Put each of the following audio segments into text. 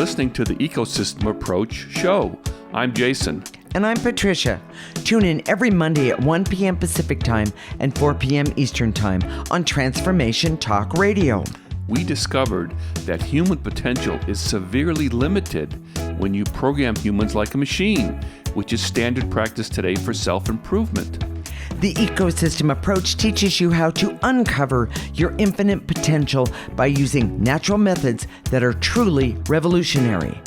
listening to the Ecosystem Approach show. I'm Jason. And I'm Patricia. Tune in every Monday at 1 p.m. Pacific Time and 4 p.m. Eastern Time on Transformation Talk Radio. We discovered that human potential is severely limited when you program humans like a machine, which is standard practice today for self-improvement. The Ecosystem Approach teaches you how to uncover your infinite potential by using natural methods that are truly revolutionary.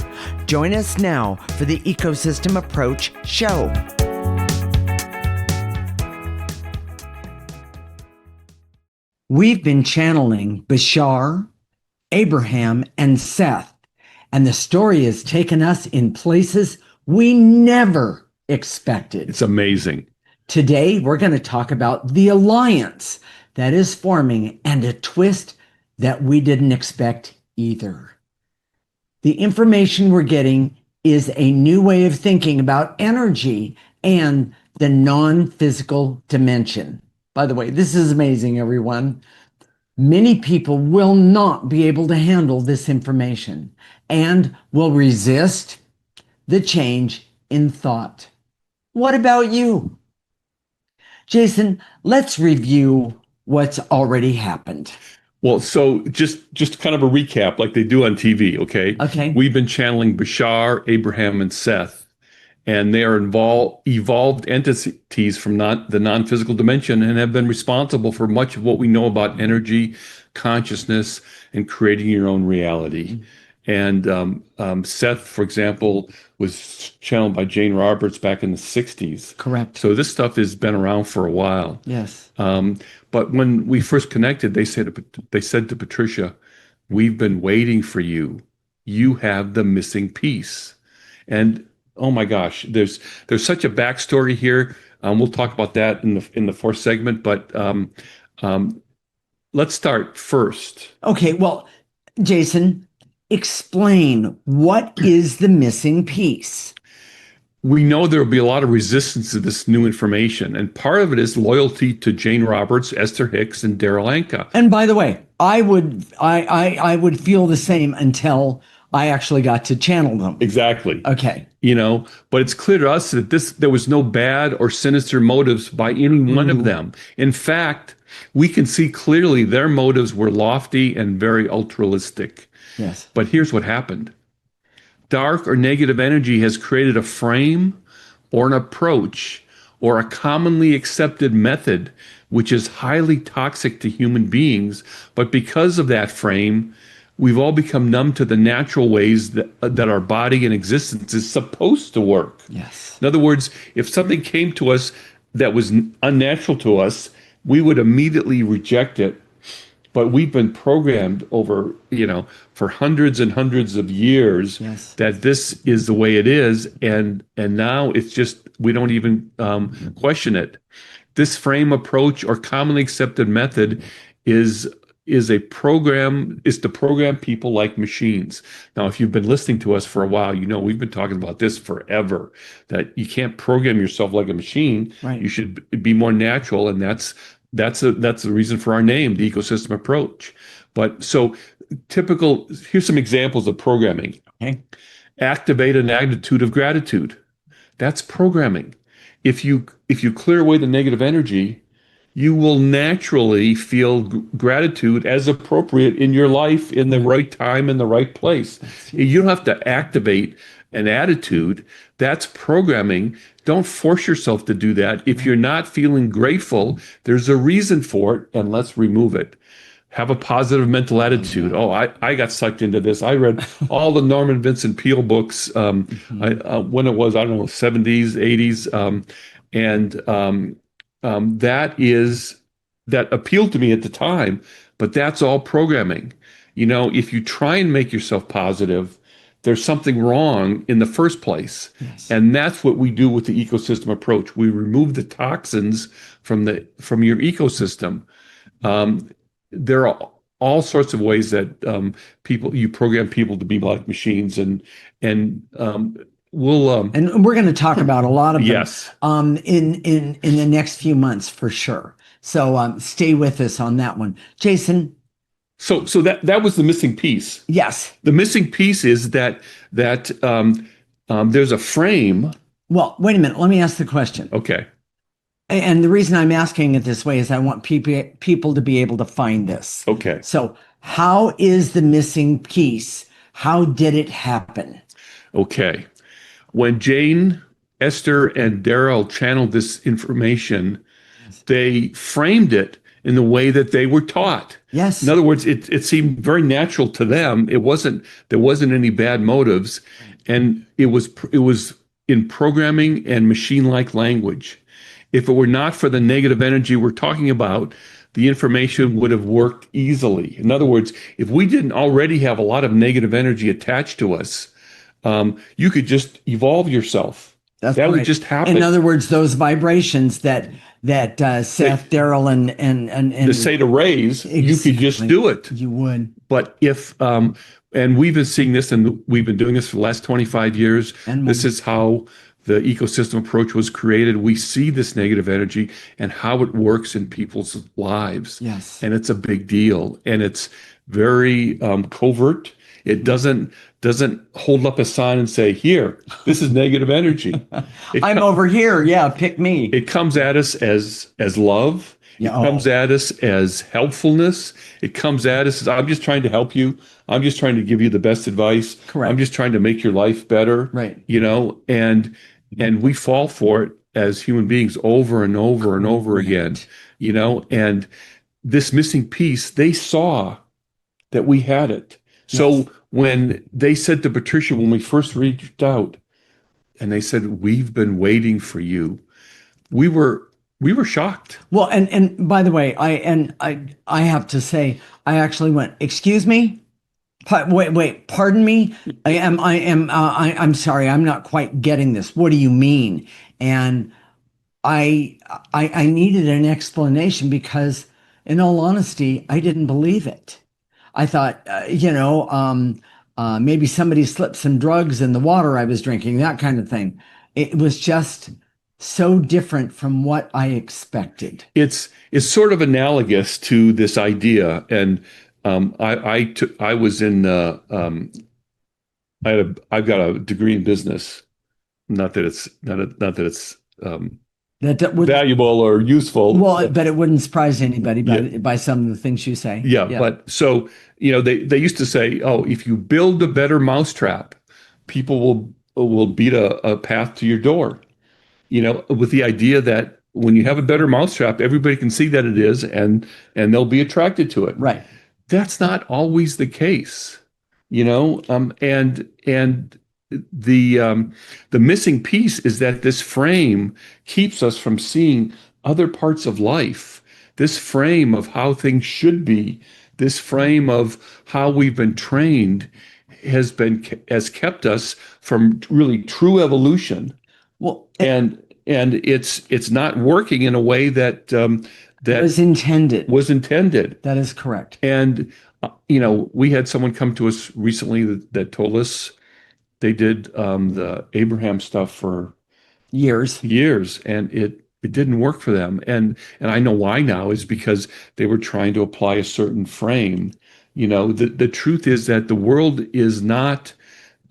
Join us now for the Ecosystem Approach show. We've been channeling Bashar, Abraham, and Seth, and the story has taken us in places we never expected. It's amazing. Today, we're going to talk about the alliance that is forming and a twist that we didn't expect either. The information we're getting is a new way of thinking about energy and the non-physical dimension. By the way, this is amazing, everyone. Many people will not be able to handle this information and will resist the change in thought. What about you? Jason, let's review what's already happened. Well, so just kind of a recap like they do on TV, okay? Okay. We've been channeling Bashar, Abraham, and Seth, and they are evolved entities from the non-physical dimension and have been responsible for much of what we know about energy, consciousness, and creating your own reality. And Seth, for example, was channeled by Jane Roberts back in the 60s. Correct. So this stuff has been around for a while. Yes. But when we first connected, they said to Patricia, "We've been waiting for you. You have the missing piece." And oh my gosh, there's such a backstory here. We'll talk about that in the fourth segment. But let's start first. Okay. Well, Jason, explain what is the missing piece. We know there will be a lot of resistance to this new information, and part of it is loyalty to Jane Roberts, Esther Hicks, and Darryl Anka. And by the way, I would feel the same until I actually got to channel them. Exactly. Okay. But it's clear to us that there was no bad or sinister motives by any one of them. In fact, we can see clearly their motives were lofty and very altruistic. Yes. But here's what happened. Dark or negative energy has created a frame or an approach or a commonly accepted method which is highly toxic to human beings. But because of that frame, we've all become numb to the natural ways that our body and existence is supposed to work. Yes. In other words, if something came to us that was unnatural to us, we would immediately reject it. But we've been programmed over, for hundreds and hundreds of years that this is the way it is. And now it's just, we don't even question it. This frame approach or commonly accepted method is to program people like machines. Now, if you've been listening to us for a while, we've been talking about this forever, that you can't program yourself like a machine. Right. You should be more natural. And that's the reason for our name, the Ecosystem Approach. But so here's some examples of programming. Okay. Activate an attitude of gratitude. That's programming. If you clear away the negative energy, you will naturally feel gratitude as appropriate in your life, in the right time, in the right place. You don't have to activate an attitude. That's programming. Don't force yourself to do that. If you're not feeling grateful, there's a reason for it, and let's remove it. Have a positive mental attitude. Oh, I got sucked into this. I read all the Norman Vincent Peale books when it was, 70s, 80s. That appealed to me at the time, but that's all programming. If you try and make yourself positive, there's something wrong in the first place. Yes. And that's what we do with the ecosystem approach. We remove the toxins from your ecosystem. There are all sorts of ways that you program people to be like machines, and we'll and we're going to talk about a lot of them yes in the next few months for sure. So stay with us on that one. Jason, So that was the missing piece. Yes. The missing piece is that there's a frame. Well, wait a minute. Let me ask the question. Okay. And the reason I'm asking it this way is I want people to be able to find this. Okay. So, how is the missing piece? How did it happen? Okay. When Jane, Esther, and Daryl channeled this information, they framed it in the way that they were taught. Yes. In other words, it seemed very natural to them. There wasn't any bad motives, and it was in programming and machine-like language. If it were not for the negative energy we're talking about, the information would have worked easily. In other words, if we didn't already have a lot of negative energy attached to us, you could just evolve yourself. That's That would right. just happen. In other words, those vibrations that Seth, Daryl, and To say to raise, you could just do it. You would. But and we've been seeing this, and we've been doing this for the last 25 years. And this is how the ecosystem approach was created. We see this negative energy and how it works in people's lives. Yes. And it's a big deal. And it's very covert. It doesn't hold up a sign and say, here, this is negative energy. I'm over here. Yeah, pick me. It comes at us as love. Yeah, It comes at us as helpfulness. It comes at us as, I'm just trying to help you. I'm just trying to give you the best advice. Correct. I'm just trying to make your life better. Right. And we fall for it as human beings over and over and over again, and this missing piece, they saw that we had it. So Yes. when they said to Patricia, when we first reached out, and they said, we've been waiting for you, we were shocked. Well, and by the way, I have to say, I actually went, excuse me? Wait, pardon me? I'm sorry, I'm not quite getting this. What do you mean? And I needed an explanation because, in all honesty, I didn't believe it. I thought, maybe somebody slipped some drugs in the water I was drinking, that kind of thing. It was just so different from what I expected. It's sort of analogous to this idea, and I was in I've got a degree in business. Not that it's That would, valuable or useful. well, but it wouldn't surprise anybody by some of the things you say. Yeah. But so they used to say, oh, if you build a better mousetrap, people will beat a path to your door. With the idea that when you have a better mousetrap, everybody can see that it is, and they'll be attracted to it. Right. That's not always the case, and the missing piece is that this frame keeps us from seeing other parts of life. This frame of how things should be, this frame of how we've been trained has kept us from really true evolution. Well, And it's not working in a way that that was intended. was intended. That is correct. And we had someone come to us recently that told us they did the Abraham stuff for Years. and it didn't work for them. And I know why now, is because they were trying to apply a certain frame. The truth is that the world is not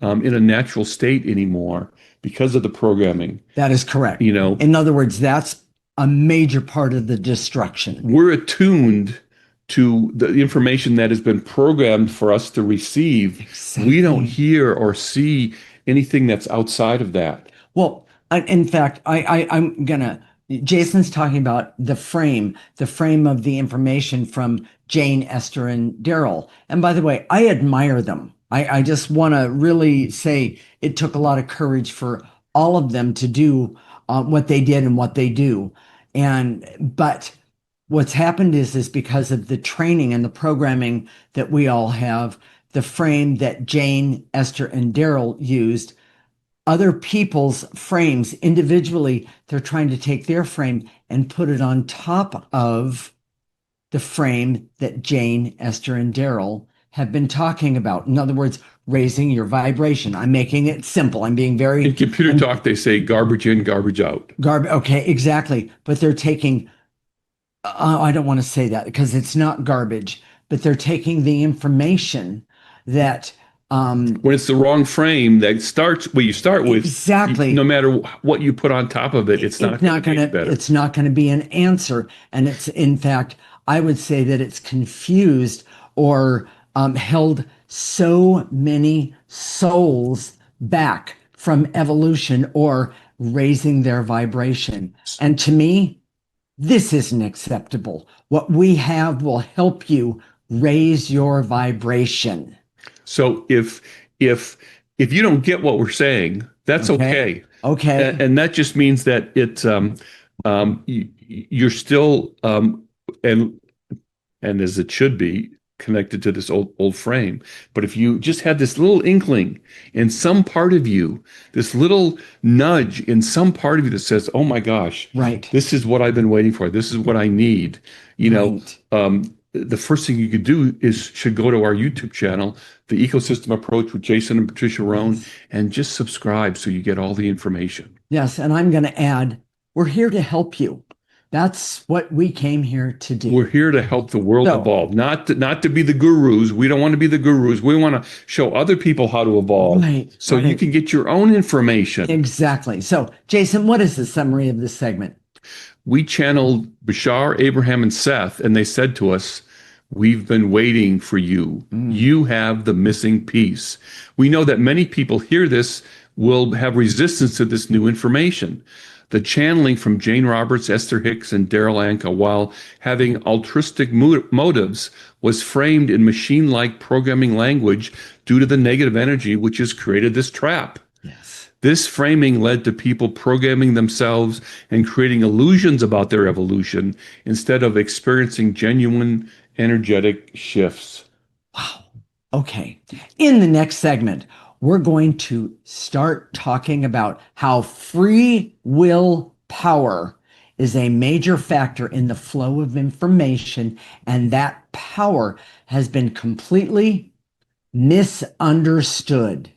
in a natural state anymore because of the programming. That is correct. In other words, that's a major part of the destruction. We're attuned to the information that has been programmed for us to receive. Exactly. We don't hear or see anything that's outside of that. Well, in fact, I'm gonna. Jason's talking about the frame of the information from Jane, Esther, and Daryl. And by the way, I admire them. I just want to really say it took a lot of courage for all of them to do what they did and what they do. But what's happened is because of the training and the programming that we all have, the frame that Jane, Esther, and Daryl used, other people's frames individually, they're trying to take their frame and put it on top of the frame that Jane, Esther, and Daryl have been talking about. In other words, raising your vibration. I'm making it simple. I'm being very... In computer talk, they say garbage in, garbage out. Okay, exactly. But they're taking... I don't want to say that because it's not garbage, but they're taking the information that When it's the wrong frame that starts where you start with, no exactly matter what you put on top of it, it's not going to make it better. it's not going to be an answer. And it's, in fact, I would say that it's confused or held so many souls back from evolution or raising their vibration. And to me, this isn't acceptable. What we have will help you raise your vibration. So if you don't get what we're saying, that's okay. Okay. And that just means that you're still and and as it should be connected to this old frame. But if you just had this little inkling in some part of you, this little nudge in some part of you that says, "Oh my gosh, Right. this is what I've been waiting for. This is what I need," Right. the first thing you could do should go to our YouTube channel, The Ecosystem Approach with Jason and Patricia Rohn, Yes. and just subscribe so you get all the information. Yes, and I'm going to add, we're here to help you. That's what we came here to do. We're here to help the world evolve, not to be the gurus. We don't want to be the gurus. We want to show other people how to evolve, Right, so you can get your own information. Exactly. So, Jason, what is the summary of this segment? We channeled Bashar, Abraham, and Seth, and they said to us, "We've been waiting for you. You have the missing piece." We know that many people hear this will have resistance to this new information. The channeling from Jane Roberts, Esther Hicks, and Daryl Anka, while having altruistic motives, was framed in machine-like programming language due to the negative energy which has created this trap. Yes. This framing led to people programming themselves and creating illusions about their evolution instead of experiencing genuine energetic shifts. Wow. Okay. In the next segment, we're going to start talking about how free will power is a major factor in the flow of information, and that power has been completely misunderstood.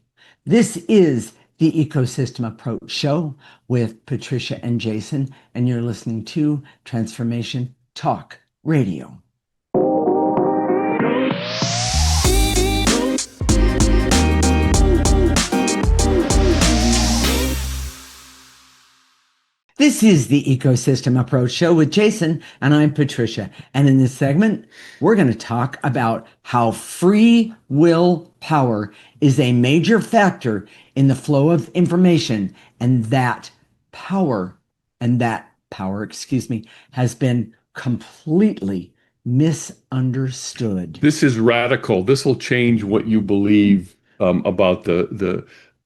This is the Ecosystem Approach Show with Patricia and Jason, and you're listening to Transformation Talk Radio. This is the Ecosystem Approach Show with Jason, and I'm Patricia. And in this segment, we're going to talk about how free will power is a major factor in the flow of information, and that power, has been completely misunderstood. This is radical. This will change what you believe about the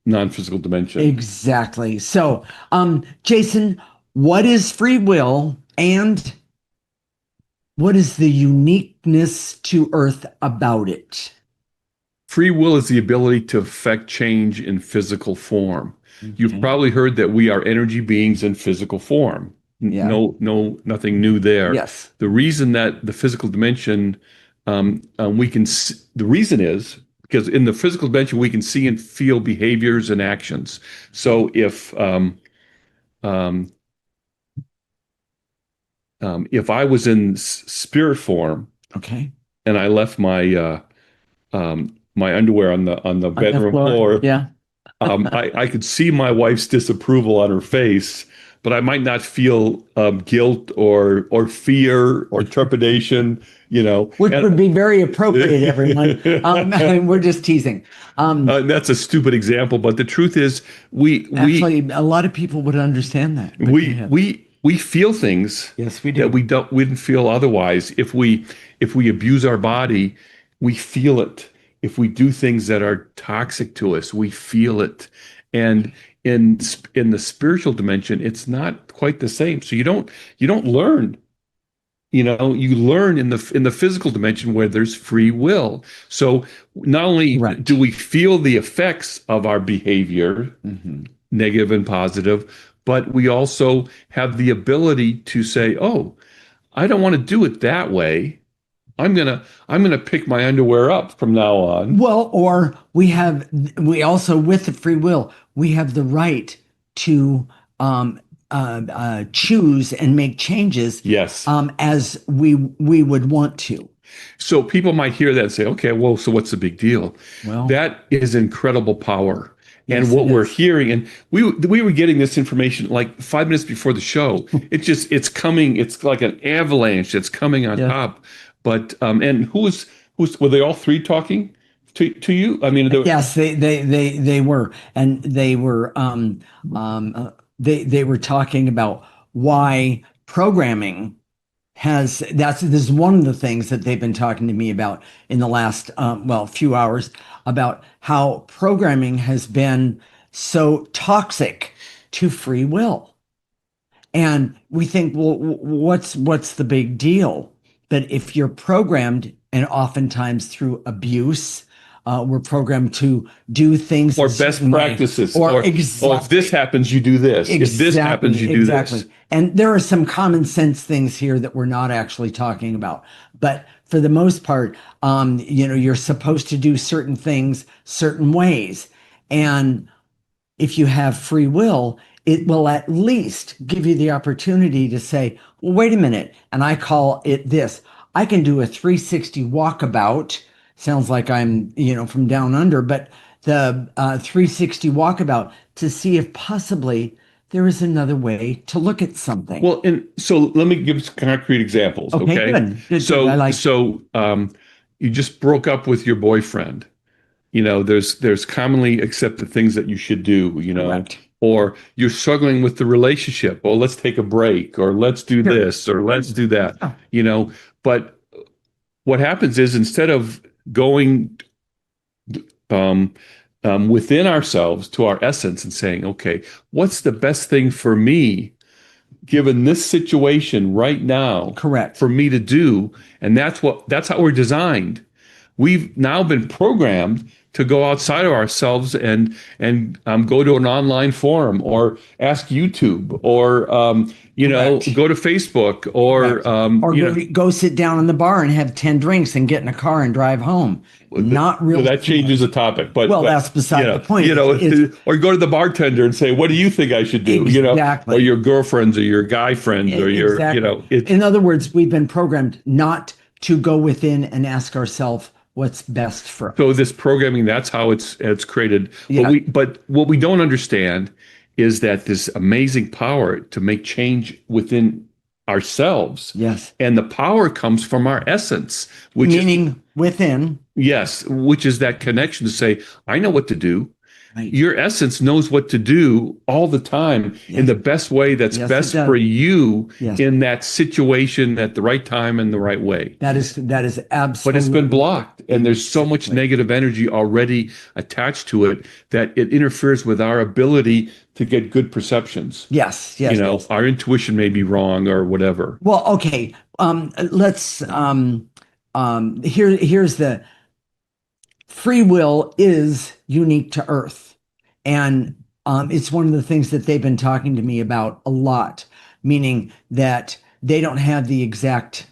non-physical dimension. Exactly. So, Jason, what is free will and what is the uniqueness to Earth about it? Free will is the ability to affect change in physical form. Okay. You've probably heard that we are energy beings in physical form. Yeah. Nothing new there. Yes. The reason that the physical dimension, the reason is because in the physical dimension, we can see and feel behaviors and actions. So if I was in spirit form, Okay. and I left my my underwear on the bedroom floor, yeah, I could see my wife's disapproval on her face, but I might not feel guilt or fear or trepidation, which would be very appropriate, everyone. We're just teasing. That's a stupid example, but the truth is, Actually, a lot of people would understand that. we feel things, yes, we do, that we didn't feel otherwise. If we abuse our body, we feel it. If we do things that are toxic to us, we feel it. And in the spiritual dimension, it's not quite the same. So you don't learn. You learn in the physical dimension where there's free will. So not only do we feel the effects of our behavior, negative and positive, but we also have the ability to say, "Oh, I don't want to do it that way. I'm gonna pick my underwear up from now on." Well, or we also, with the free will, we have the right to choose and make changes. Yes. As we would want to. So people might hear that and say, okay, well, so what's the big deal? Well, That is incredible power. And yes, what it we're is. hearing, and we were getting this information like 5 minutes before the show. It's coming, it's like an avalanche that's coming on Yeah. top. But and who's were they all three talking to you? I mean, Yes, they were, and they were talking about why programming has this is one of the things that they've been talking to me about in the last few hours about how programming has been so toxic to free will. And we think, well, what's the big deal? But if you're programmed, and oftentimes through abuse, we're programmed to do things or a best certain way, practices, or or if this happens, you do this. If this happens, you do exactly. this. And there are some common sense things here that we're not actually talking about. But for the most part, you're supposed to do certain things certain ways. And if you have free will, it will at least give you the opportunity to say, well, wait a minute. And I call it this. I can do a 360 walkabout. Sounds like I'm, from down under, but the 360 walkabout to see if possibly there is another way to look at something. Well, and so let me give some concrete examples. Okay, Okay. good. I like You just broke up with your boyfriend. There's commonly accepted things that you should do, correct. or you're struggling with the relationship. Well, let's take a break, or let's do Sure. this, or let's do that, Oh. But what happens is instead of going um, within ourselves to our essence and saying, okay, what's the best thing for me given this situation right now Correct. for me to do? And that's how we're designed. We've now been programmed to go outside of ourselves and go to an online forum or ask YouTube or Correct. go to Facebook or Correct. Or go sit down in the bar and have 10 drinks and get in a car and drive home. Not really. that changes the topic, but that's beside the point. Or go to the bartender and say, "What do you think I should do?" Exactly. Or your girlfriends or your guy friends or your exactly. In other words, we've been programmed not to go within and ask ourselves what's best for us. So this programming, that's how it's created. Yeah. But what we don't understand is that this amazing power to make change within ourselves. Yes. And the power comes from our essence, meaning within. Yes, which is that connection to say, I know what to do. Right. Your essence knows what to do all the time in the best way that's best for you in that situation at the right time and the right way. That is absolutely. But it's been blocked, and there's so much negative energy already attached to it that it interferes with our ability to get good perceptions. Yes. Our intuition may be wrong or whatever. Well, okay. Let's here's the free will is unique to Earth. And it's one of the things that they've been talking to me about a lot, meaning that they don't have the exact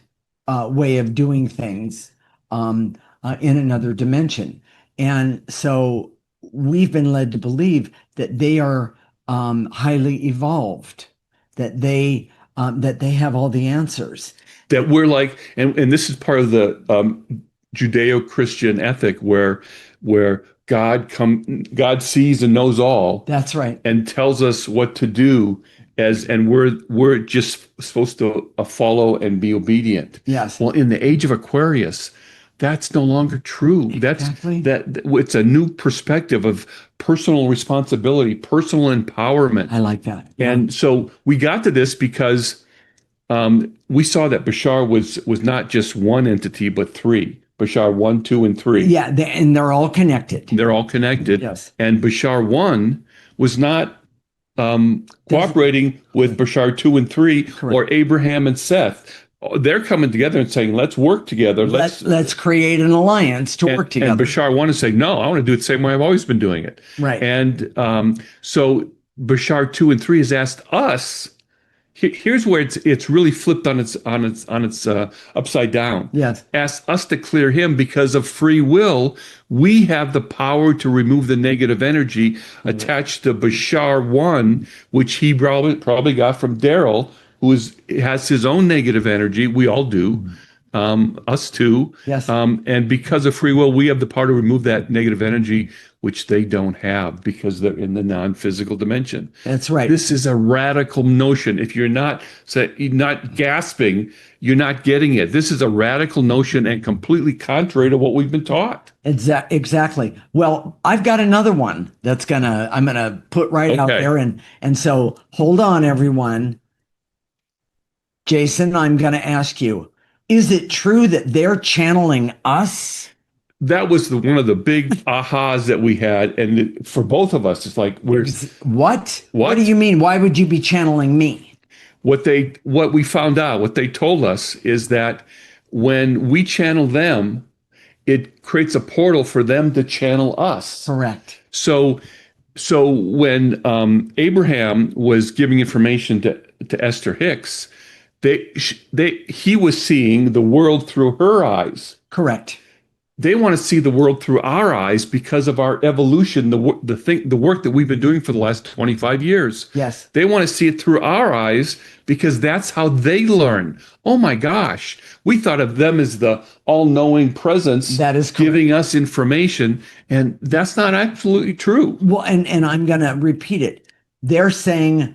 way of doing things in another dimension. And so we've been led to believe that they are highly evolved, that they have all the answers. That we're like, and this is part of the Judeo-Christian ethic where God sees and knows all. That's right. And tells us what to do and we're just supposed to follow and be obedient. Yes. Well, in the age of Aquarius, that's no longer true. Exactly. It's a new perspective of personal responsibility, personal empowerment. I like that. Yeah. And so we got to this because we saw that Bashar was not just one entity, but three. Bashar 1, 2, and 3. Yeah, and they're all connected. They're all connected. Yes. And Bashar 1 was not cooperating with Bashar 2 and 3. Correct. Or Abraham and Seth. They're coming together and saying, let's work together. Let's create an alliance to work together. And Bashar 1 is saying, no, I want to do it the same way I've always been doing it. Right. And so Bashar 2 and 3 has asked us. Here's where it's really flipped on its upside down. Yes. Ask us to clear him because of free will. We have the power to remove the negative energy attached to Bashar 1, which he probably got from Daryl, who has his own negative energy. We all do. us too. Yes. And because of free will, we have the power to remove that negative energy, which they don't have because they're in the non-physical dimension. That's right. This is a radical notion. If you're not gasping, you're not getting it. This is a radical notion and completely contrary to what we've been taught. Exactly. Well, I've got another one I'm gonna put right out Okay. there, and so hold on, everyone. Jason, I'm gonna ask you, is it true that they're channeling us? That was one of the big ahas that we had, and for both of us, it's like What? What do what you mean? Why would you be channeling me? what we found out, what they told us is that when we channel them, it creates a portal for them to channel us. Correct. So when Abraham was giving information to Esther Hicks, he was seeing the world through her eyes. Correct. They want to see the world through our eyes because of our evolution, the work that we've been doing for the last 25 years. Yes. They want to see it through our eyes because that's how they learn. Oh my gosh, we thought of them as the all-knowing presence That is correct. giving us information, and that's not absolutely true. Well, and I'm gonna repeat it. They're saying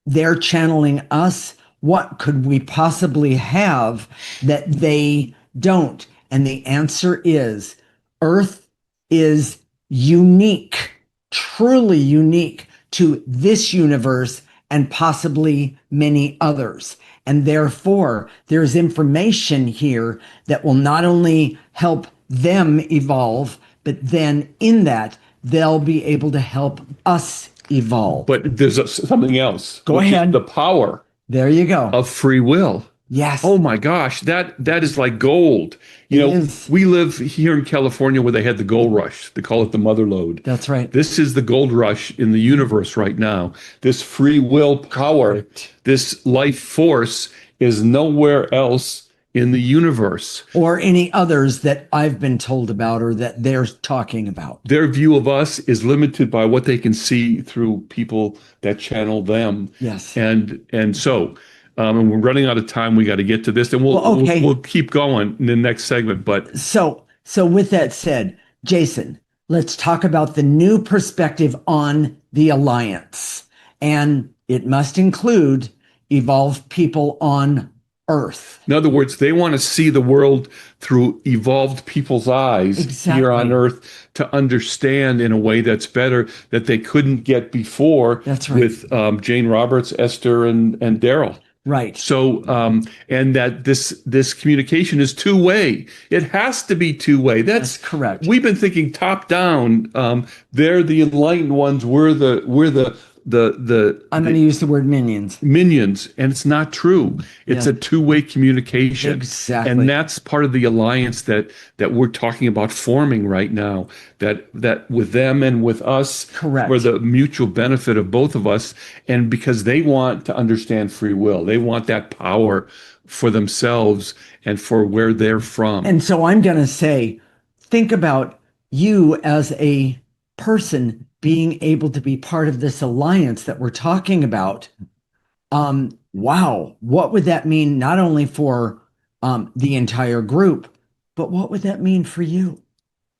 they're channeling us. What could we possibly have that they don't? And the answer is Earth is unique, truly unique to this universe and possibly many others. And therefore, there's information here that will not only help them evolve, but then in that, they'll be able to help us evolve. But there's something else. Go which is ahead. the power There you go. of free will. Yes. Oh my gosh, that is like gold. It is. We live here in California where they had the gold rush. They call it the mother lode. That's right. This is the gold rush in the universe right now. This free will power, Correct. this life force is nowhere else in the universe. Or any others that I've been told about or that they're talking about. Their view of us is limited by what they can see through people that channel them. Yes. And so and we're running out of time. We got to get to this, and we'll keep going in the next segment. But so with that said, Jason, let's talk about the new perspective on the alliance, and it must include evolved people on Earth. in other words, they want to see the world through evolved people's eyes here on Earth to understand in a way that's better that they couldn't get before. That's right. With Jane Roberts, Esther, and Daryl. Right. So, and that this communication is two-way. It has to be two-way. That's correct. We've been thinking top down. They're the enlightened ones. We're the I'm going to use the word minions. Minions, and it's not true. It's a two-way communication. Exactly. And that's part of the alliance that we're talking about forming right now. That with them and with us, correct, for the mutual benefit of both of us, and because they want to understand free will, they want that power for themselves and for where they're from. And so I'm going to say, think about you as a person being able to be part of this alliance that we're talking about. Wow, what would that mean not only for the entire group, but what would that mean for you?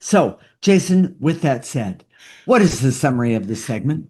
So, Jason, with that said, what is the summary of this segment?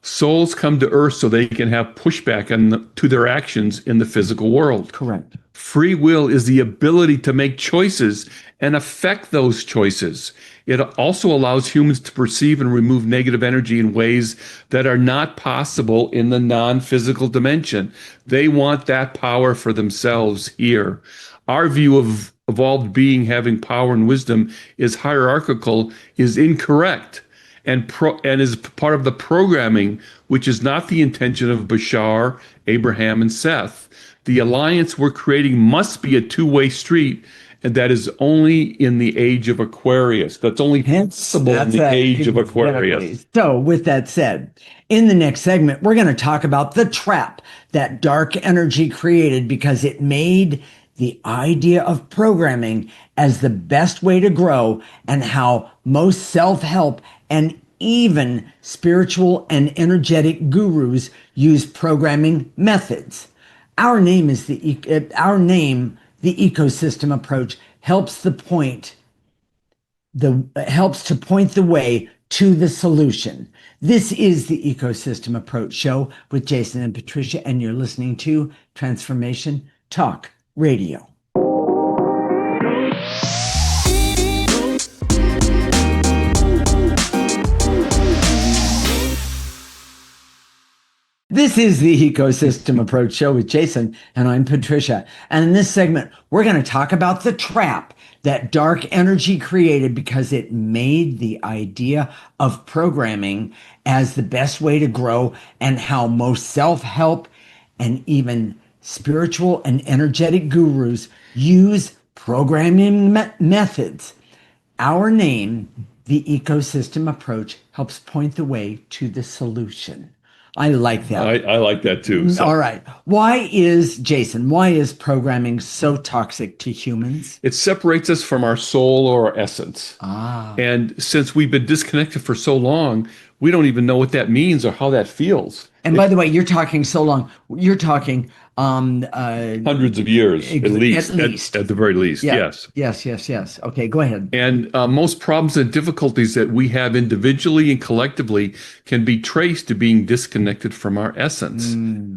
Souls come to Earth so they can have pushback to their actions in the physical world. Correct. Free will is the ability to make choices and affect those choices. It also allows humans to perceive and remove negative energy in ways that are not possible in the non-physical dimension. They want that power for themselves here. Our view of evolved being having power and wisdom is hierarchical, is incorrect, and is part of the programming, which is not the intention of Bashar, Abraham, and Seth. The alliance we're creating must be a two-way street, and that is only in the age of Aquarius. That's only possible in the age of Aquarius. So with that said, in the next segment, we're going to talk about the trap that dark energy created because it made the idea of programming as the best way to grow, and how most self-help and even spiritual and energetic gurus use programming methods. The the ecosystem approach helps to point the way to the solution. This is the Ecosystem Approach Show with Jason and Patricia, and you're listening to Transformation Talk Radio. This is the Ecosystem Approach Show with Jason, and I'm Patricia. And in this segment, we're going to talk about the trap that dark energy created because it made the idea of programming as the best way to grow, and how most self-help and even spiritual and energetic gurus use programming methods. Our name, the Ecosystem Approach, helps point the way to the solution. I like that. I like that too. So. All right. Jason, why is programming so toxic to humans? It separates us from our soul or our essence. And since we've been disconnected for so long, we don't even know what that means or how that feels. And by the way, you're talking so long. You're talking hundreds of years, at least. At the very least, yeah. yes. Yes. Okay, go ahead. And most problems and difficulties that we have individually and collectively can be traced to being disconnected from our essence.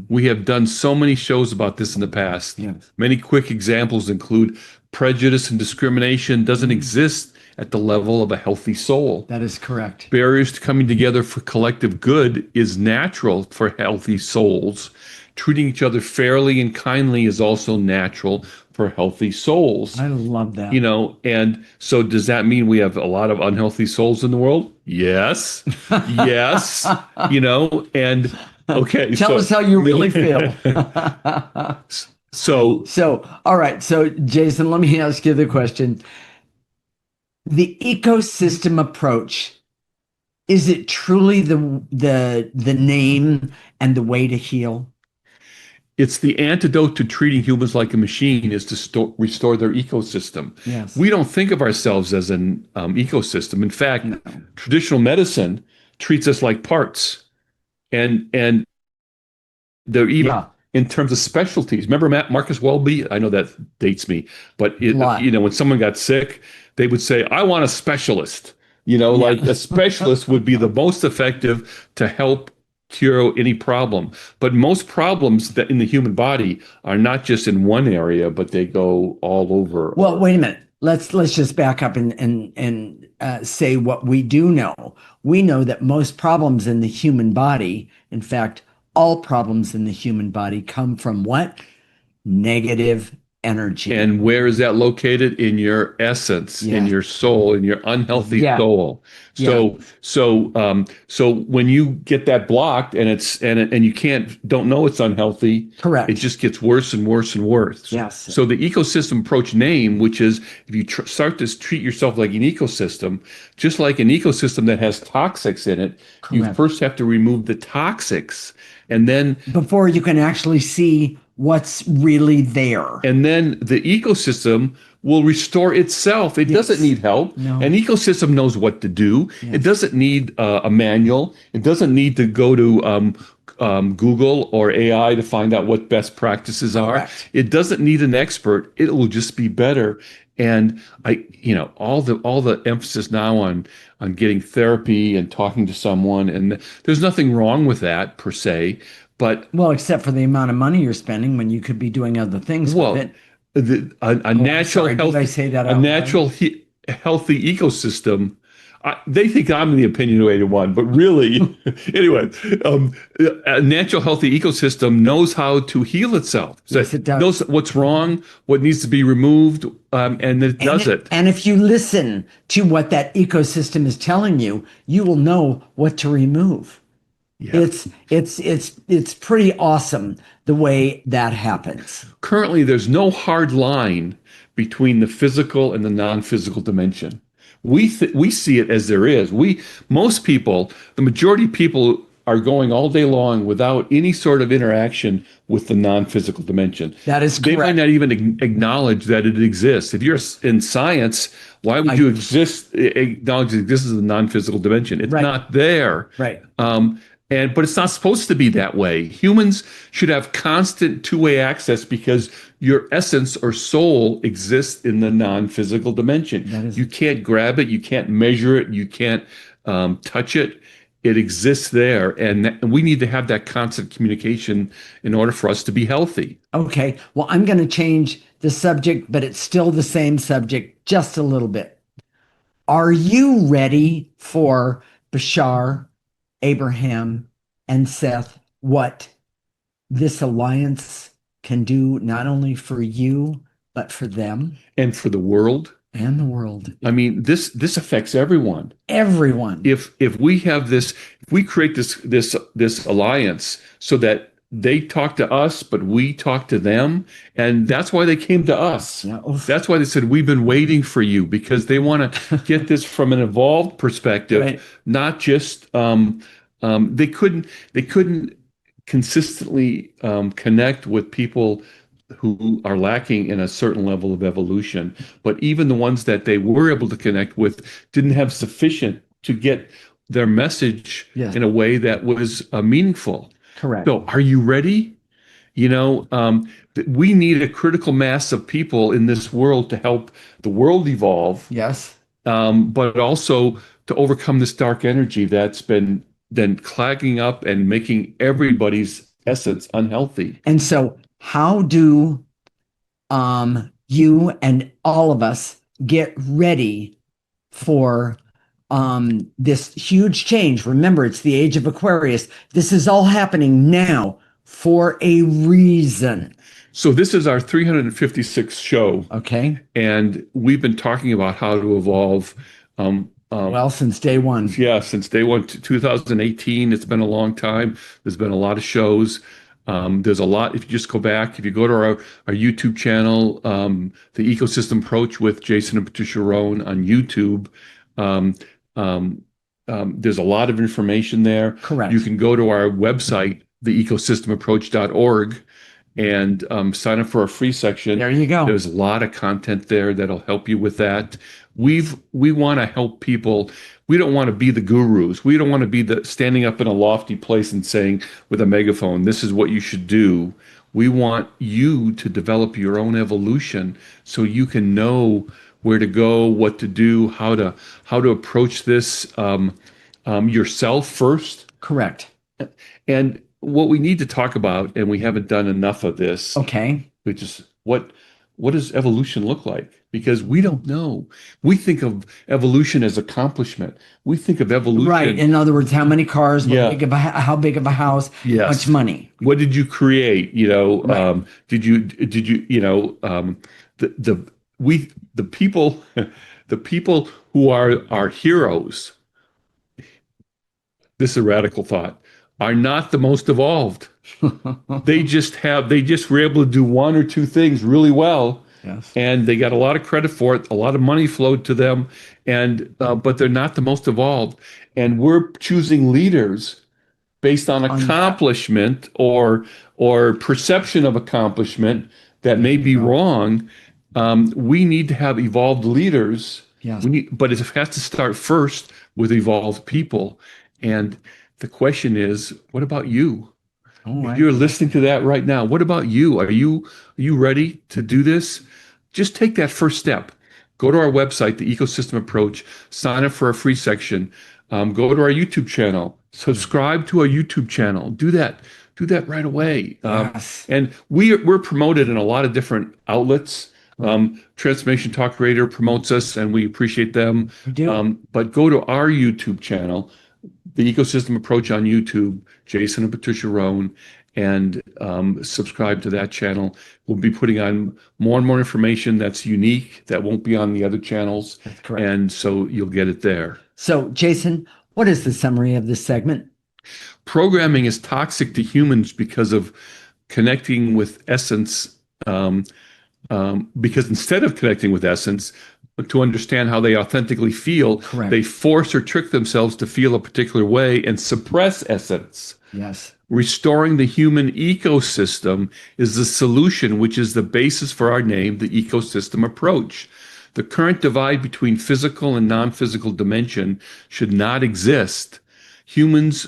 We have done so many shows about this in the past. Yes. Many quick examples include prejudice and discrimination doesn't exist at the level of a healthy soul. That is correct. Barriers to coming together for collective good is natural for healthy souls. Treating each other fairly and kindly is also natural for healthy souls. I love that. And so does that mean we have a lot of unhealthy souls in the world? Yes. Yes. And okay. Tell us how you really feel. So, all right. So, Jason, let me ask you the question. The ecosystem approach, is it truly the name and the way to heal? It's the antidote to treating humans like a machine is to restore their ecosystem. Yes. We don't think of ourselves as an ecosystem. In fact, traditional medicine treats us like parts. And they're even in terms of specialties. Remember Marcus Welby? I know that dates me. But, when someone got sick, they would say, I want a specialist. Like a specialist would be the most effective to help cure any problem. But most problems that in the human body are not just in one area, but they go all over. Well, wait a minute. Let's just back up and say what we do know. We know that most problems in the human body, in fact, all problems in the human body, come from what? Negative energy. And where is that located? In your essence, in your soul, in your unhealthy soul. So when you get that blocked and you don't know it's unhealthy, correct, it just gets worse and worse and worse. Yes. So the ecosystem approach name, which is if you start to treat yourself like an ecosystem, just like an ecosystem that has toxics in it, you first have to remove the toxics, and then before you can actually see what's really there. And then the ecosystem will restore itself. It doesn't need help. No. An ecosystem knows what to do. Yes. It doesn't need a manual. It doesn't need to go to Google or AI to find out what best practices are. Correct. It doesn't need an expert. It will just be better. And all the emphasis now on getting therapy and talking to someone, and there's nothing wrong with that per se. But except for the amount of money you're spending when you could be doing other things with it. A natural, healthy ecosystem. They think I'm the opinionated one, but really, anyway, a natural, healthy ecosystem knows how to heal itself. So yes, it does. Knows what's wrong, what needs to be removed, and it does it. And if you listen to what that ecosystem is telling you, you will know what to remove. Yeah. It's pretty awesome the way that happens. Currently, there's no hard line between the physical and the non-physical dimension. We see it as there is. Most people, the majority of people are going all day long without any sort of interaction with the non-physical dimension. That is correct. They might not even acknowledge that it exists. If you're in science, why would you acknowledge it exists as a non-physical dimension? It's not there. Right. But it's not supposed to be that way. Humans should have constant two-way access because your essence or soul exists in the non-physical dimension. That is You can't grab it, you can't measure it, you can't touch it. It exists there, and we need to have that constant communication in order for us to be healthy. okay. Well, I'm going to change the subject, but it's still the same subject, just a little bit. Are you ready for Bashar, Abraham, and Seth? What this alliance can do, not only for you, but for them And for the world, and the world. I mean, this affects everyone. Everyone. If we have this, if we create this alliance so that they talk to us, but we talk to them, and that's why they came to us. Yeah, That's why they said we've been waiting for you, because they want to get this from an evolved perspective, right. not just they couldn't consistently connect with people who are lacking in a certain level of evolution. But even the ones that they were able to connect with didn't have sufficient to get their message Yes. in a way that was meaningful. Correct. So, are you ready? We need a critical mass of people in this world to help the world evolve, Yes. but also to overcome this dark energy that's been then clagging up and making everybody's essence unhealthy. And so, how do you and all of us get ready for this huge change? Remember, it's the age of Aquarius. This is all happening now for a reason. So this is our 356th show, Okay. and we've been talking about how to evolve. Well, since day one. Yeah, since day one, 2018. It's been a long time. There's been a lot of shows. There's a lot. If you just go back, if you go to our YouTube channel, the Ecosystem Approach with Jason and Patricia Rohn on YouTube, um, there's a lot of information there. Correct. You can go to our website, theecosystemapproach.org, and sign up for our free section. There you go. There's a lot of content there that'll help you with that. We want to help people. We don't want to be the gurus. We don't want to be the standing up in a lofty place and saying with a megaphone, this is what you should do. We want you to develop your own evolution so you can know where to go, what to do, how to approach this yourself first. Correct. And what we need to talk about, and we haven't done enough of this, Okay. which is what does evolution look like? Because we don't know. We think of evolution as accomplishment. We think of evolution. Right. In other words, how many cars, Yeah. how big of a house, Yes. how much money. What did you create? Right. Did the people the people who are our heroes, this is a radical thought, are not the most evolved. They just were able to do one or two things really well. Yes. And they got a lot of credit for it. A lot of money flowed to them, and but they're not the most evolved. And we're choosing leaders based on accomplishment or perception of accomplishment that may be wrong. We need to have evolved leaders. Yes. But it has to start first with evolved people. And the question is, what about you? Oh, If you're listening to that right now, what about you? Are you ready to do this? Just take that first step. Go to our website, the Ecosystem Approach, sign up for a free section. Go to our YouTube channel, subscribe to our YouTube channel. Do that right away. Yes. And we're promoted in a lot of different outlets. Transformation Talk Radio promotes us, and we appreciate them. We do. But go to our YouTube channel, the Ecosystem Approach on YouTube, Jason and Patricia Rohn, and subscribe to that channel. We'll be putting on more and more information that's unique, that won't be on the other channels. That's correct. And so you'll get it there. So, Jason, what is the summary of this segment? Programming is toxic to humans because of connecting with essence. Because instead of connecting with essence, to understand how they authentically feel, Correct. they force or trick themselves to feel a particular way and suppress essence. Yes. Restoring the human ecosystem is the solution, which is the basis for our name, the Ecosystem Approach. The current divide between physical and non-physical dimension should not exist. humans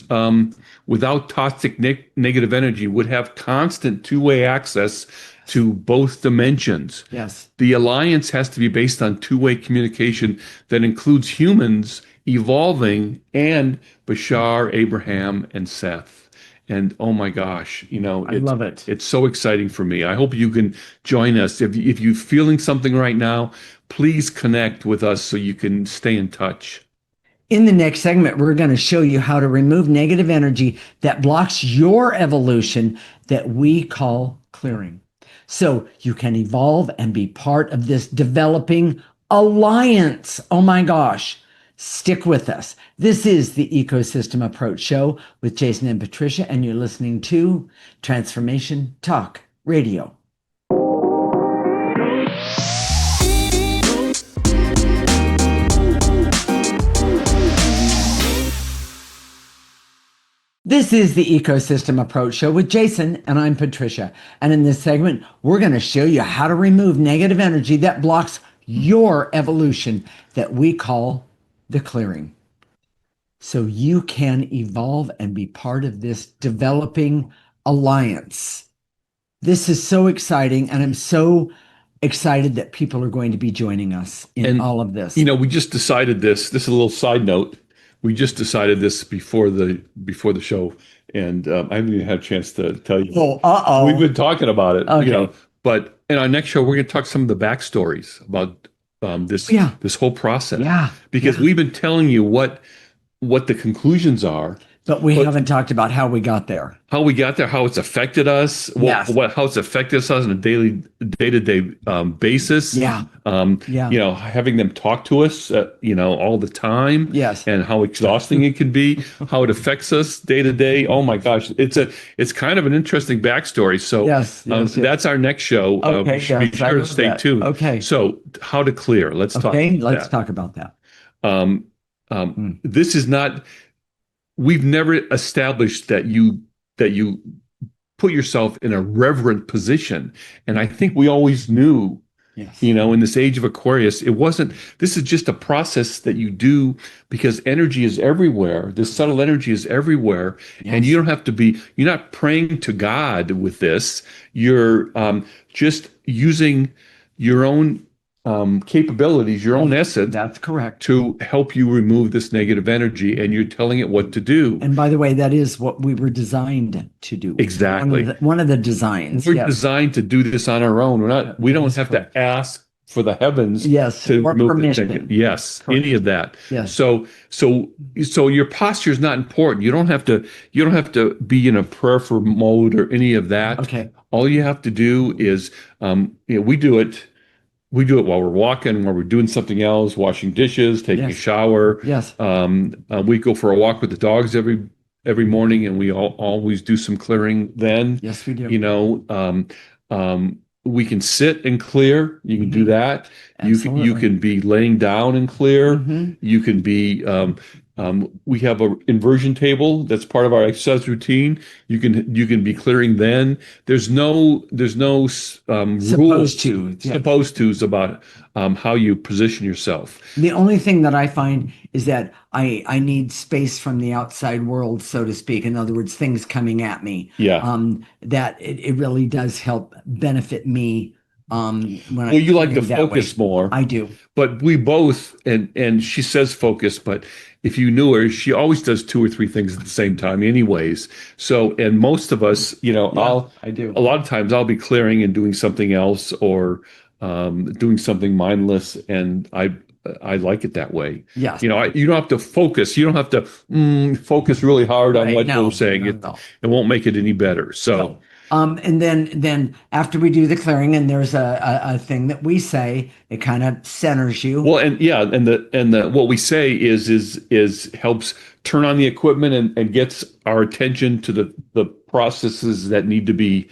without toxic negative energy would have constant two-way access to both dimensions. Yes. The alliance has to be based on two-way communication that includes humans evolving and Bashar, Abraham, and Seth. And oh my gosh, I love it. it's so exciting for me. I hope you can join us. If you're feeling something right now, please connect with us so you can stay in touch. In the next segment, we're going to show you how to remove negative energy that blocks your evolution that we call clearing. So you can evolve and be part of this developing alliance. Oh my gosh. Stick with us. This is the Ecosystem Approach Show with Jason and Patricia, and you're listening to Transformation Talk Radio. This is the Ecosystem Approach Show with Jason, and I'm Patricia. And in this segment, we're going to show you how to remove negative energy that blocks your evolution that we call the clearing. So you can evolve and be part of this developing alliance. This is so exciting, and I'm so excited that people are going to be joining us in all of this. We just decided this. This is a little side note. We just decided this before the show, and I haven't even had a chance to tell you. Oh, We've been talking about it, okay. But in our next show, we're going to talk some of the backstories about this whole process. Yeah, because we've been telling you what the conclusions are, but we haven't talked about how we got there. How we got there, how it's affected us, how it's affected us on a day-to-day basis. Having them talk to us, all the time. Yes. And how exhausting it can be, how it affects us day to day. Oh my gosh, it's kind of an interesting backstory. So that's our next show. Okay. Be sure to stay tuned. Okay. So how to clear? Let's talk. Okay. Let's talk about that. This is not. We've never established that you put yourself in a reverent position. And I think we always knew, in this age of Aquarius, this is just a process that you do because energy is everywhere. This subtle energy is everywhere. And you don't have to you're not praying to God with this. You're just using your own capabilities, your own essence. That's correct. To help you remove this negative energy, and you're telling it what to do. And by the way, that is what we were designed to do. Exactly. One of the designs. We're designed to do this on our own. We don't have to ask for the heavens to or remove permission. the negative. Yes, correct. Any of that. Yes. So your posture is not important. You don't have to be in a prayerful mode or any of that. Okay. All you have to do is we do it. We do it while we're walking, while we're doing something else, washing dishes, taking a shower. Yes. We go for a walk with the dogs every morning, and we always do some clearing then. Yes, we do. We can sit and clear. You can do that. You can be laying down and clear. You can be. We have an inversion table that's part of our exercise routine. You can be clearing then. There's no rules supposed to's about how you position yourself. The only thing that I find is that I need space from the outside world, so to speak. In other words, things coming at me. That it really does help benefit me. When you like to focus more. I do. But we both, and she says focus, but if you knew her, she always does 2 or 3 things at the same time anyways. So, and most of us, I do. A lot of times I'll be clearing and doing something else or doing something mindless, and I like it that way. Yes. You don't have to focus. You don't have to focus really hard on what you're saying. It won't make it any better. So. And then after we do the clearing, and there's a thing that we say, it kind of centers you. Well, and the what we say is helps turn on the equipment and gets our attention to the processes that need to be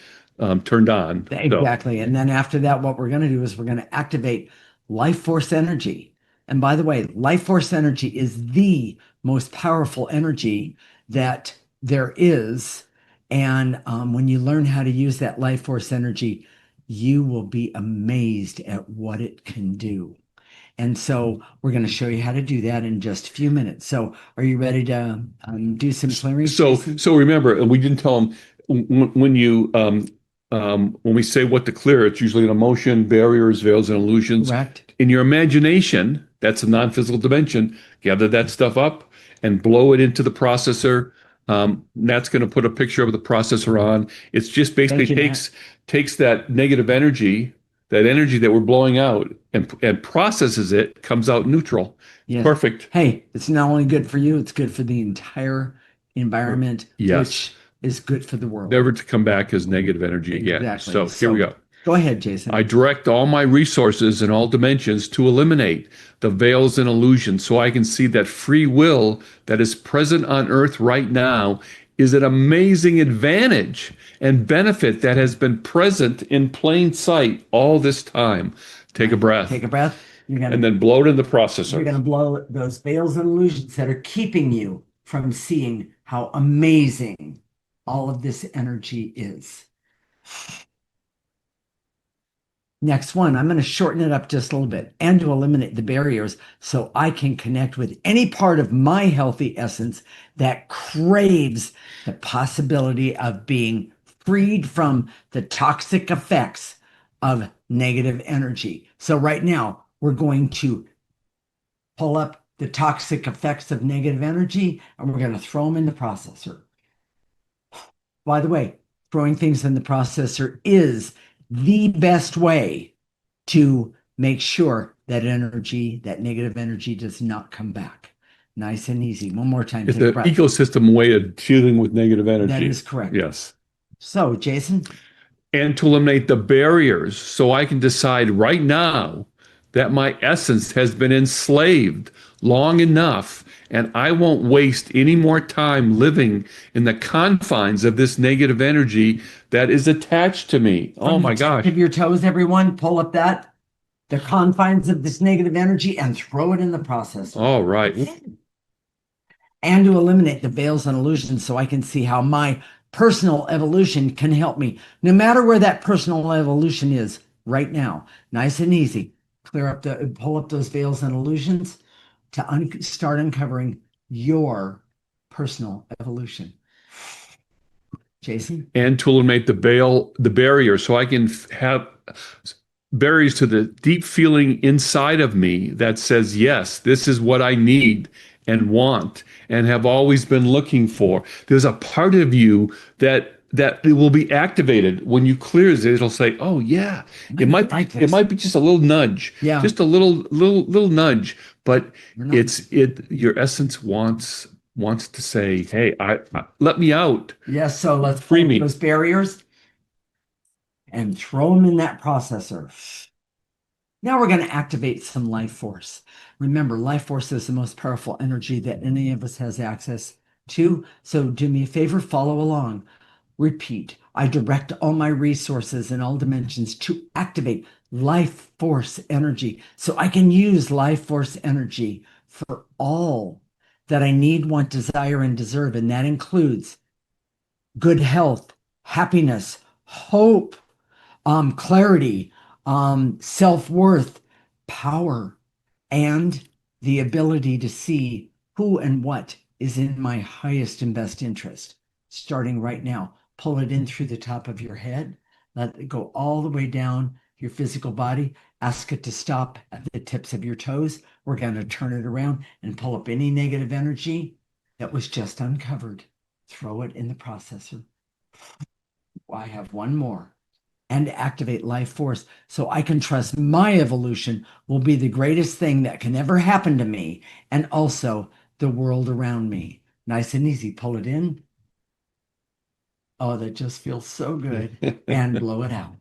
turned on. Exactly. So. And then after that, what we're going to do is we're going to activate life force energy. And by the way, life force energy is the most powerful energy that there is. And when you learn how to use that life force energy, you will be amazed at what it can do. And so we're going to show you how to do that in just a few minutes. So are you ready to do some clearing, Jason? So remember, and we didn't tell them when you when we say what to clear, it's usually an emotion, barriers, veils, and illusions. Correct. In your imagination, that's a non-physical dimension. Gather that stuff up and blow it into the processor. That's going to put a picture of the processor on. It's just basically Thank you, Matt. takes that negative energy, that energy that we're blowing out, and processes it, comes out neutral. Yes. Perfect. Hey, it's not only good for you, it's good for the entire environment, Yes. which is good for the world. Never to come back as negative energy again. Exactly. So here we go. Go ahead, Jason. I direct all my resources in all dimensions to eliminate the veils and illusions so I can see that free will that is present on earth right now is an amazing advantage and benefit that has been present in plain sight all this time. Take a breath. Take a breath. And then blow it in the You're processor. going to blow those veils and illusions that are keeping you from seeing how amazing all of this energy is. Next one, I'm going to shorten it up just a little bit and to eliminate the barriers so I can connect with any part of my healthy essence that craves the possibility of being freed from the toxic effects of negative energy. So right now, we're going to pull up the toxic effects of negative energy and we're going to throw them in the processor. By the way, throwing things in the processor is the best way to make sure that energy, that negative energy, does not come back. Nice and easy. One more time. It's Take a the breath. ecosystem way of dealing with negative energy. That is correct. Yes. So, Jason, And to eliminate the barriers so I can decide right now that my essence has been enslaved long enough and I won't waste any more time living in the confines of this negative energy that is attached to me. Oh my gosh. tip of your toes, everyone, pull up the confines of this negative energy and throw it in the processor. All right. And to eliminate the veils and illusions so I can see how my personal evolution can help me, no matter where that personal evolution is right now. Nice and easy. Pull up those veils and illusions to start uncovering your personal evolution. Jason? And to eliminate the barrier so I can have barriers to the deep feeling inside of me that says, yes, this is what I need and want and have always been looking for. There's a part of you that it will be activated when you clear it. It'll say, "Oh yeah, it might be just a little nudge, just a little nudge, but your essence wants to say, hey, I let me out." Yes. So let's free me those barriers and throw them in that processor. Now we're going to activate some life force. Remember, life force is the most powerful energy that any of us has access to. So do me a favor, follow along. Repeat. I direct all my resources in all dimensions to activate life force energy so I can use life force energy for all that I need, want, desire, and deserve. And that includes good health, happiness, hope, clarity, self-worth, power, and the ability to see who and what is in my highest and best interest. Starting right now, pull it in through the top of your head, let it go all the way down your physical body, ask it to stop at the tips of your toes. We're going to turn it around and pull up any negative energy that was just uncovered. Throw it in the processor. I have one more. And activate life force so I can trust my evolution will be the greatest thing that can ever happen to me and also the world around me. Nice and easy. Pull it in. Oh, that just feels so good. And blow it out.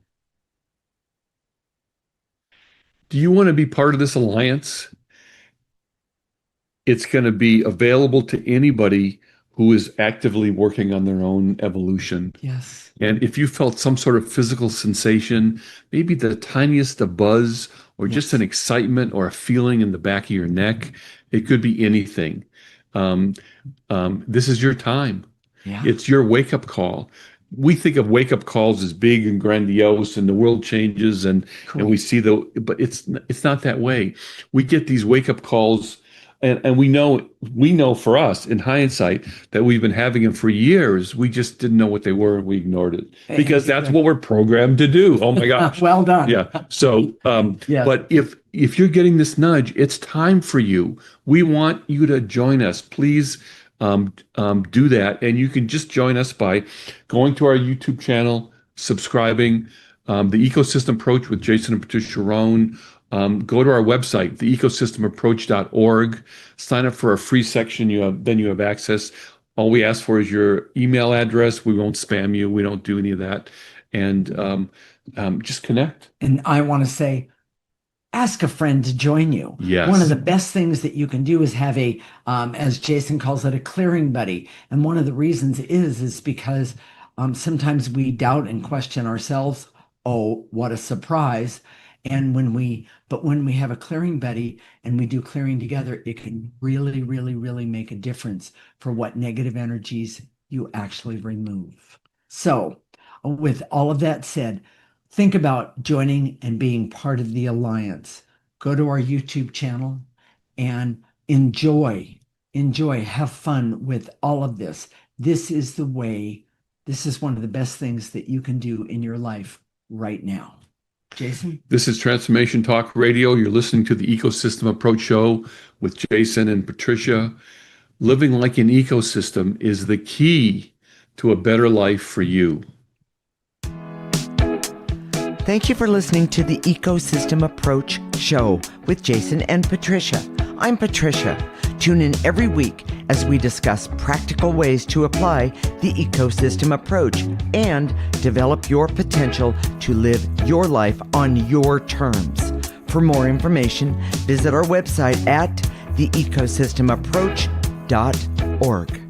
Do you want to be part of this alliance? It's going to be available to anybody who is actively working on their own evolution. Yes. And if you felt some sort of physical sensation, maybe the tiniest a buzz or just an excitement or a feeling in the back of your neck, it could be anything. This is your time. Yeah. It's your wake-up call. we think of wake-up calls as big and grandiose and the world changes and we see but it's not that way. We get these wake-up calls and we know for us in hindsight that we've been having them for years. We just didn't know what they were and we ignored it because that's what we're programmed to do. Oh my gosh. Well done. Yeah. So Yes. but if you're getting this nudge, it's time for you. We want you to join us. Please do that. And you can just join us by going to our YouTube channel, subscribing, the Ecosystem Approach with Jason and Patricia Rohn. Go to our website, theecosystemapproach.org. Sign up for a free section. Then you have access. All we ask for is your email address. We won't spam you. We don't do any of that. And just connect. And I want to say, ask a friend to join you. Yes. One of the best things that you can do is have a, as Jason calls it, a clearing buddy. And one of the reasons is because sometimes we doubt and question ourselves. Oh, what a surprise. And when we have a clearing buddy and we do clearing together, it can really, really, really make a difference for what negative energies you actually remove. So with all of that said, think about joining and being part of the Alliance. Go to our YouTube channel and enjoy, have fun with all of this. This is the way, this is one of the best things that you can do in your life right now. Jason? This is Transformation Talk Radio. You're listening to the Ecosystem Approach Show with Jason and Patricia. Living like an ecosystem is the key to a better life for you. Thank you for listening to the Ecosystem Approach Show with Jason and Patricia. I'm Patricia. Tune in every week as we discuss practical ways to apply the ecosystem approach and develop your potential to live your life on your terms. For more information, visit our website at theecosystemapproach.org.